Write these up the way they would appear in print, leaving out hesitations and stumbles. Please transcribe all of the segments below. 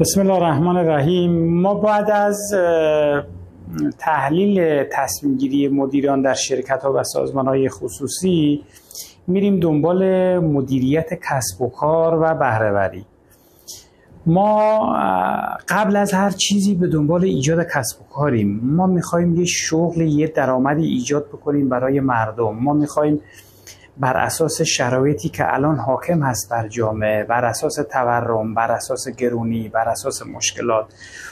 بسم الله الرحمن الرحیم. ما بعد از تحلیل تصمیم گیری مدیران در شرکت ها و سازمان های خصوصی میریم دنبال مدیریت کسب و کار و بهره وری. ما قبل از هر چیزی به دنبال ایجاد کسب و کاریم. ما میخوایم یه شغل، یه درآمدی ایجاد بکنیم برای مردم. ما میخوایم بر اساس شرایطی که الان حاکم هست بر جامعه، بر اساس تورم، بر اساس گرونی، بر اساس مشکلات،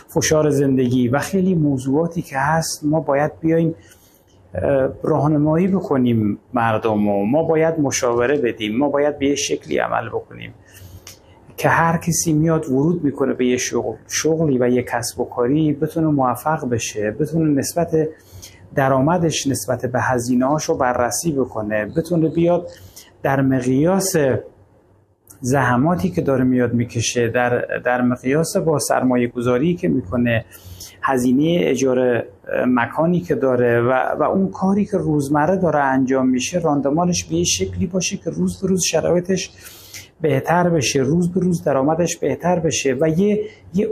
فشار زندگی و خیلی موضوعاتی که هست، ما باید بیایم راهنمایی بکنیم مردم. ما باید مشاوره بدیم. ما باید به یه شکلی عمل بکنیم که هر کسی میاد ورود میکنه به یه شغلی و یه کسب و کاری بتونه موفق بشه، بتونه نسبت درآمدش نسبت به هزینه‌هاش رو بررسی بکنه، بتونه بیاد در مقیاس زحماتی که داره میاد میکشه، در مقیاس با سرمایه گذاری که میکنه، هزینه اجاره مکانی که داره و اون کاری که روزمره داره انجام میشه، راندمانش به یه شکلی باشه که روز به روز شرایطش بهتر بشه، روز به روز درآمدش بهتر بشه و یه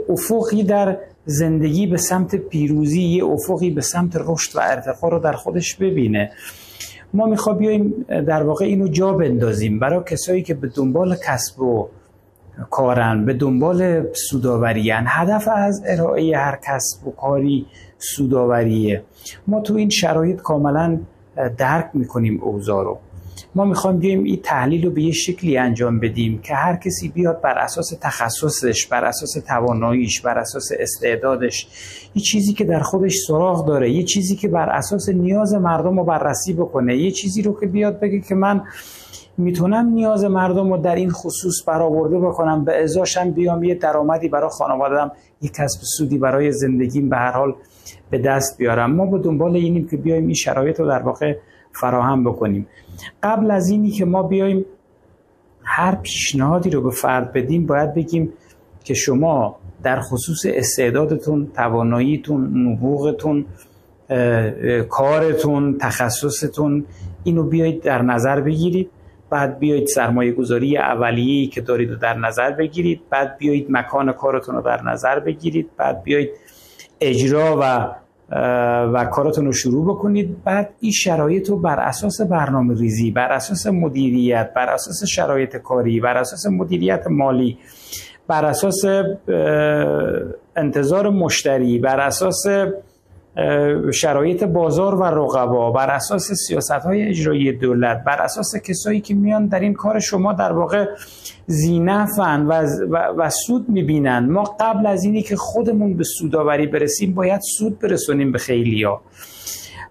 افقی در زندگی به سمت پیروزی، یه افقی به سمت رشد و ارتقا رو در خودش ببینه. ما میخوایم بیایم در واقع اینو جا بندازیم برای کسایی که به دنبال کسب و کارن، به دنبال سودآوری‌ان. هدف از ارائه هر کسب و کاری سودآوریه. ما تو این شرایط کاملا درک میکنیم اوضاع رو. ما میخوایم بیایم این تحلیل رو به یه شکلی انجام بدیم که هر کسی بیاد بر اساس تخصصش، بر اساس تواناییش، بر اساس استعدادش، یه چیزی که در خودش سراغ داره، یه چیزی که بر اساس نیاز مردم رو بررسی بکنه، یه چیزی رو که بیاد بگه که من میتونم نیاز مردم رو در این خصوص برآورده بکنم، به ازاشم بیام یه درآمدی برای خانواده‌ام، یه کسب سودی برای زندگیم به هر حال به دست بیارم. ما به دنبال اینیم که بیایم این شرایط رو در واقع فراهم بکنیم. قبل از اینی که ما بیایم هر پیشنهادی رو به فرد بدیم، باید بگیم که شما در خصوص استعدادتون، تواناییتون، نبوغتون، کارتون، تخصصتون، اینو بیایید در نظر بگیرید. بعد بیایید سرمایه گذاری اولیه‌ای که دارید رو در نظر بگیرید. بعد بیایید مکان کارتون رو در نظر بگیرید. بعد بیایید اجرا و کارتون رو شروع بکنید. بعد این شرایط رو بر اساس برنامه ریزی، بر اساس مدیریت، بر اساس شرایط کاری، بر اساس مدیریت مالی، بر اساس انتظار مشتری، بر اساس شرایط بازار و رقبا، بر اساس سیاست‌های اجرایی دولت، بر اساس کسایی که میان در این کار شما در واقع ذینفعن و سود میبینن. ما قبل از اینی که خودمون به سودآوری برسیم باید سود برسونیم به خیلیا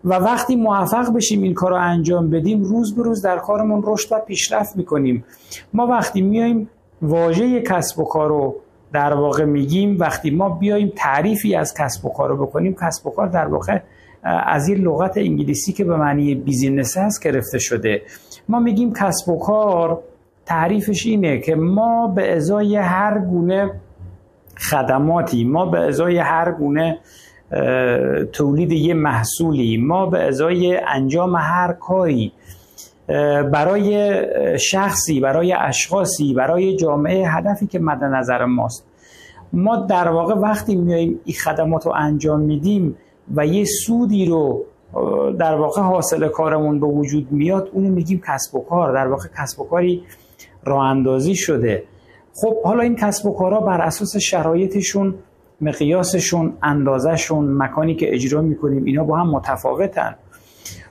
و وقتی موفق بشیم این کار رو انجام بدیم، روز به روز در کارمون رشد و پیشرفت میکنیم. ما وقتی میایم واژه کسب و کار رو در واقع میگیم، وقتی ما بیایم تعریفی از کسب و کار رو بکنیم، کسب و کار در واقع از این لغت انگلیسی که به معنی بیزینس هست گرفته شده. ما میگیم کسب و کار تعریفش اینه که ما به ازای هر گونه خدماتی، ما به ازای هر گونه تولید یه محصولی، ما به ازای انجام هر کاری برای شخصی، برای اشخاصی، برای جامعه، هدفی که مد نظر ماست، ما در واقع وقتی میاییم این خدمات رو انجام میدیم و یه سودی رو در واقع حاصل کارمون به وجود میاد، اونو میگیم کسب و کار. در واقع کسب و کاری راه اندازی شده. خب حالا این کسب و کارها بر اساس شرایطشون، مقیاسشون، اندازهشون، مکانی که اجرا میکنیم، اینا با هم متفاوتن.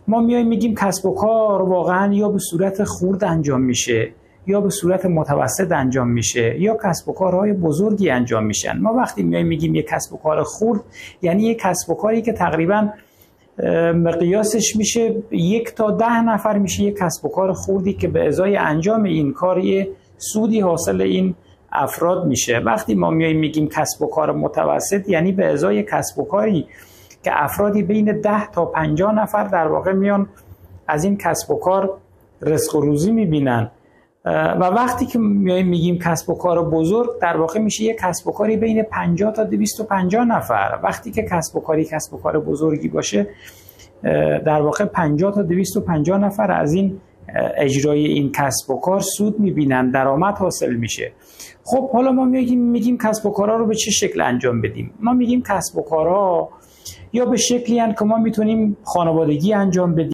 ما میایم میگیم کسب و کار واقعا یا به صورت خرد انجام میشه، یا به صورت متوسط انجام میشه، یا کسب و کارهای بزرگی انجام میشن. ما وقتی میایم میگیم یک کسب و کار خرد، یعنی یک کسب و کاری که تقریبا مقیاسش میشه 1 تا 10 نفر، میشه یک کسب و کار خردی که به ازای انجام این کاری سودی حاصل این افراد میشه. وقتی ما میایم میگیم کسب و کار متوسط، یعنی به ازای کسب و کاری که افرادی بین 10 تا 50 نفر در واقع میان از این کسب و کار رزق و روزی میبینن. و وقتی که میگیم کسب و کار بزرگ، در واقع میشه یک کسب و کاری بین 50 تا 250 نفر. وقتی که کسب و کار بزرگی باشه، در واقع 50 تا 250 نفر از این اجرای این کسب و کار سود میبینن، درآمد حاصل میشه. خب حالا ما میگیم کسب و کارها رو به چه شکل انجام بدیم؟ ما میگیم کسب و کارها یا به شکلی هستند که ما میتونیم خانوادگی انجام بدیم